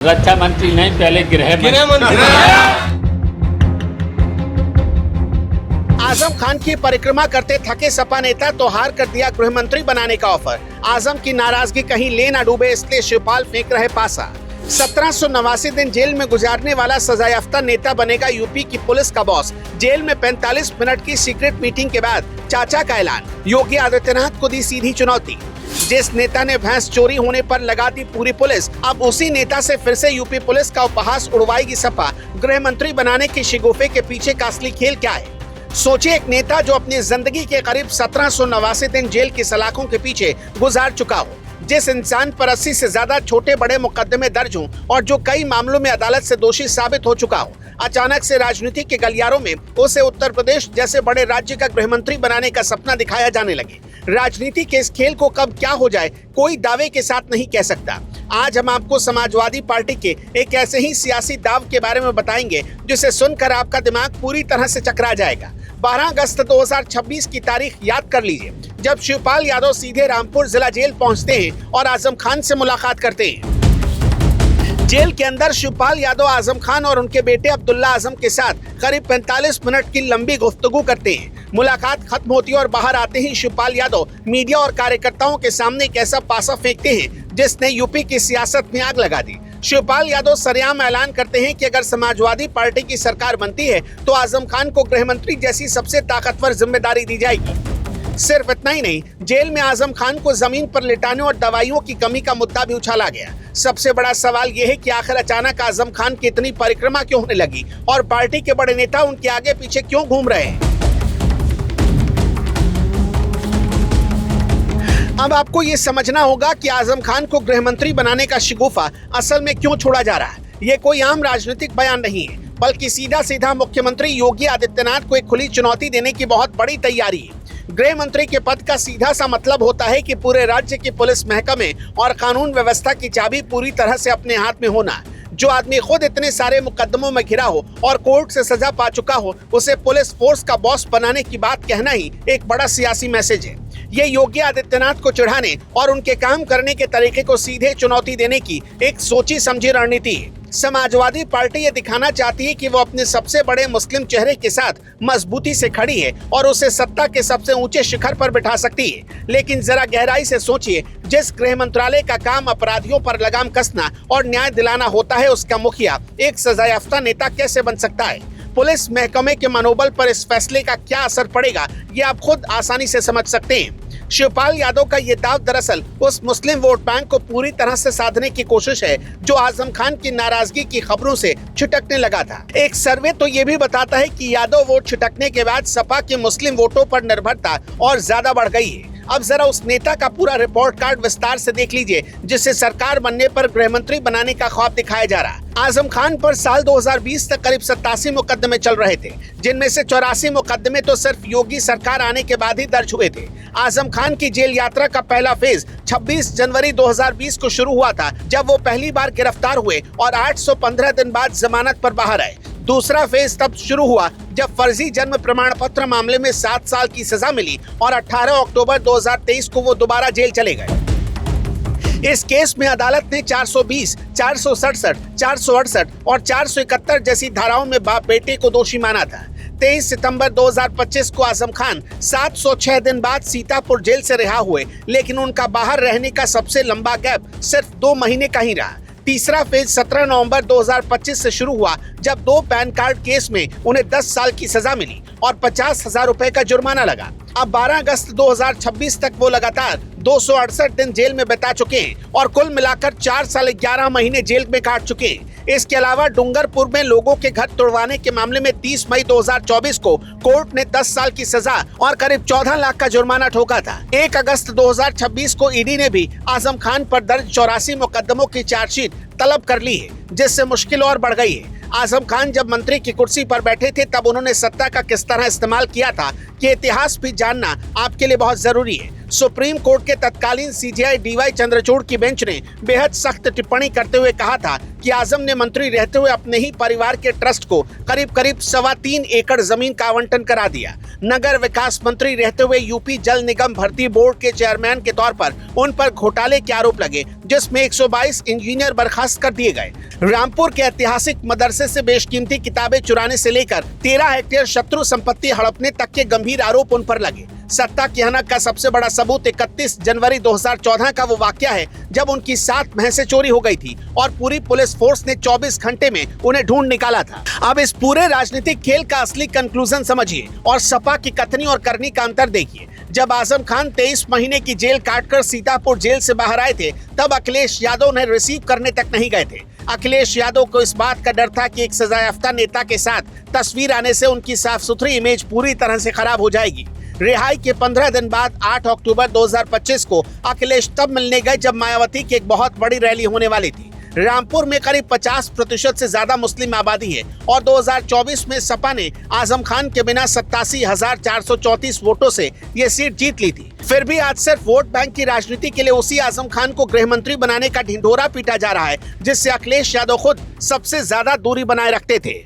रक्षा मंत्री नहीं, पहले गृह मंत्री। आजम खान की परिक्रमा करते थके सपा नेता तो हार कर दिया गृह मंत्री बनाने का ऑफर। आजम की नाराजगी कहीं ले न डूबे इसलिए शिवपाल फेंक रहे पासा। 1789 दिन जेल में गुजारने वाला सजायाफ्ता नेता बनेगा यूपी की पुलिस का बॉस। जेल में 45 मिनट की सीक्रेट मीटिंग के बाद चाचा का ऐलान। योगी आदित्यनाथ को दी सीधी चुनौती। जिस नेता ने भैंस चोरी होने पर लगा दी पूरी पुलिस, अब उसी नेता से फिर से यूपी पुलिस का उपहास उड़वाएगी सपा। गृह मंत्री बनाने की शिगुफे के पीछे का असली खेल क्या है? सोचिए, एक नेता जो अपनी जिंदगी के करीब 1789 दिन जेल की सलाखों के पीछे गुजार चुका हो, जिस इंसान पर 80 से ज्यादा छोटे बड़े मुकदमे दर्ज हों और जो कई मामलों में अदालत से दोषी साबित हो चुका हो, अचानक से राजनीति के गलियारों में उसे उत्तर प्रदेश जैसे बड़े राज्य का गृह मंत्री बनाने का सपना दिखाया जाने लगे। राजनीति के इस खेल को कब क्या हो जाए कोई दावे के साथ नहीं कह सकता। आज हम आपको समाजवादी पार्टी के एक ऐसे ही सियासी दाव के बारे में बताएंगे जिसे सुनकर आपका दिमाग पूरी तरह से चकरा जाएगा। 12 अगस्त 2026 की तारीख याद कर लीजिए, जब शिवपाल यादव सीधे रामपुर जिला जेल पहुंचते हैं और आजम खान से मुलाकात करते हैं। जेल के अंदर शिवपाल यादव आजम खान और उनके बेटे अब्दुल्ला आजम के साथ करीब 45 मिनट की लंबी गुफ्तगू करते हैं। मुलाकात खत्म होती है और बाहर आते ही शिवपाल यादव मीडिया और कार्यकर्ताओं के सामने एक ऐसा पासा फेंकते हैं जिसने यूपी की सियासत में आग लगा दी। शिवपाल यादव सरेआम ऐलान करते हैं कि अगर समाजवादी पार्टी की सरकार बनती है तो आजम खान को गृह मंत्री जैसी सबसे ताकतवर जिम्मेदारी दी जाएगी। सिर्फ इतना ही नहीं, जेल में आजम खान को जमीन पर लिटाने और दवाइयों की कमी का मुद्दा भी उछाला गया। सबसे बड़ा सवाल यह है कि आखिर अचानक आजम खान की इतनी परिक्रमा क्यों होने लगी और पार्टी के बड़े नेता उनके आगे पीछे क्यों घूम रहे हैं। अब आपको ये समझना होगा कि आजम खान को गृह मंत्री बनाने का शिगुफा असल में क्यों छोड़ा जा रहा है। ये कोई आम राजनीतिक बयान नहीं है, बल्कि सीधा सीधा मुख्यमंत्री योगी आदित्यनाथ को एक खुली चुनौती देने की बहुत बड़ी तैयारी है। गृह मंत्री के पद का सीधा सा मतलब होता है कि पूरे राज्य की पुलिस महकमे और कानून व्यवस्था की चाबी पूरी तरह से अपने हाथ में होना। जो आदमी खुद इतने सारे मुकदमों में घिरा हो और कोर्ट से सजा पा चुका हो, उसे पुलिस फोर्स का बॉस बनाने की बात कहना ही एक बड़ा सियासी मैसेज है। ये योगी आदित्यनाथ को चिढ़ाने और उनके काम करने के तरीके को सीधे चुनौती देने की एक सोची समझी रणनीति है। समाजवादी पार्टी ये दिखाना चाहती है कि वो अपने सबसे बड़े मुस्लिम चेहरे के साथ मजबूती से खड़ी है और उसे सत्ता के सबसे ऊंचे शिखर पर बिठा सकती है। लेकिन जरा गहराई से सोचिए, जिस गृह मंत्रालय का काम अपराधियों पर लगाम कसना और न्याय दिलाना होता है, उसका मुखिया एक सजायाफ्ता नेता कैसे बन सकता है? पुलिस महकमे के मनोबल पर इस फैसले का क्या असर पड़ेगा, ये आप खुद आसानी से समझ सकते हैं। शिवपाल यादव का ये दाव दरअसल उस मुस्लिम वोट बैंक को पूरी तरह से साधने की कोशिश है जो आजम खान की नाराजगी की खबरों से छिटकने लगा था। एक सर्वे तो ये भी बताता है कि यादव वोट छिटकने के बाद सपा के मुस्लिम वोटों पर निर्भरता और ज्यादा बढ़ गई है। अब जरा उस नेता का पूरा रिपोर्ट कार्ड विस्तार से देख लीजिए जिससे सरकार बनने पर गृह मंत्री बनाने का ख्वाब दिखाया जा रहा है। आजम खान पर साल 2020 तक करीब 87 मुकदमे चल रहे थे, जिनमें से 84 मुकदमे तो सिर्फ योगी सरकार आने के बाद ही दर्ज हुए थे। आजम खान की जेल यात्रा का पहला फेज 26 जनवरी 2020 को शुरू हुआ था, जब वो पहली बार गिरफ्तार हुए और 815 दिन बाद जमानत पर बाहर आए। दूसरा फेज तब शुरू हुआ जब फर्जी जन्म प्रमाण पत्र मामले में 7 साल की सजा मिली और 18 अक्टूबर 2023 को वो दोबारा जेल चले गए। इस केस में अदालत ने 420, 467, 468 और 471 जैसी धाराओं में बाप बेटे को दोषी माना था। 23 सितंबर 2025 को आजम खान 706 दिन बाद सीतापुर जेल से रिहा हुए, लेकिन उनका बाहर रहने का सबसे लंबा गैप सिर्फ 2 महीने का ही रहा। तीसरा फेज 17 नवंबर 2025 से शुरू हुआ, जब 2 पैन कार्ड केस में उन्हें 10 साल की सजा मिली और 50,000 रुपए का जुर्माना लगा। अब 12 अगस्त 2026 तक वो लगातार 268 दिन जेल में बिता चुके हैं और कुल मिलाकर 4 साल 11 महीने जेल में काट चुके हैं। इसके अलावा डूंगरपुर में लोगों के घर तोड़वाने के मामले में 30 मई 2024 को कोर्ट ने 10 साल की सजा और करीब 14 लाख का जुर्माना ठोका था। 1 अगस्त 2026 को ईडी ने भी आजम खान पर दर्ज 84 मुकदमों की चार्जशीट तलब कर ली है, जिससे मुश्किल और बढ़ गई है। आजम खान जब मंत्री की कुर्सी पर बैठे थे तब उन्होंने सत्ता का किस तरह इस्तेमाल किया था कि इतिहास भी जानना आपके लिए बहुत जरूरी है। सुप्रीम कोर्ट के तत्कालीन सीजेआई डीवाई चंद्रचूड़ की बेंच ने बेहद सख्त टिप्पणी करते हुए कहा था कि आजम ने मंत्री रहते हुए अपने ही परिवार के ट्रस्ट को करीब 3.25 एकड़ जमीन का आवंटन करा दिया। नगर विकास मंत्री रहते हुए यूपी जल निगम भर्ती बोर्ड के चेयरमैन के तौर पर उन पर घोटाले के आरोप लगे, जिसमें 122 इंजीनियर बर्खास्त कर दिए गए। रामपुर के ऐतिहासिक मदरसे से बेशकीमती किताबें चुराने से लेकर 13 हेक्टेयर शत्रु संपत्ति हड़पने तक के गंभीर आरोप उन पर लगे। सत्ता की हनक का सबसे बड़ा सबूत 31 जनवरी 2014 का वो वाकया है जब उनकी 7 भैंसें चोरी हो गई थी और पूरी पुलिस फोर्स ने 24 घंटे में उन्हें ढूंढ निकाला था। अब इस पूरे राजनीतिक खेल का असली कंक्लूजन समझिए और सपा की कथनी और करनी का अंतर देखिए। जब आजम खान 23 महीने की जेल काटकर सीतापुर जेल से बाहर आए थे, तब अखिलेश यादव उन्हें रिसीव करने तक नहीं गए थे। अखिलेश यादव को इस बात का डर था कि एक सजायाफ्ता नेता के साथ तस्वीर आने से उनकी साफ सुथरी इमेज पूरी तरह से खराब हो जाएगी। रिहाई के 15 दिन बाद 8 अक्टूबर 2025 को अखिलेश तब मिलने गए जब मायावती की एक बहुत बड़ी रैली होने वाली थी। रामपुर में करीब 50% से ज्यादा मुस्लिम आबादी है और 2024 में सपा ने आजम खान के बिना 87,434 वोटों से ये सीट जीत ली थी। फिर भी आज सिर्फ वोट बैंक की राजनीति के लिए उसी आजम खान को गृह मंत्री बनाने का ढिंढोरा पीटा जा रहा है, जिससे अखिलेश यादव खुद सबसे ज्यादा दूरी बनाए रखते थे।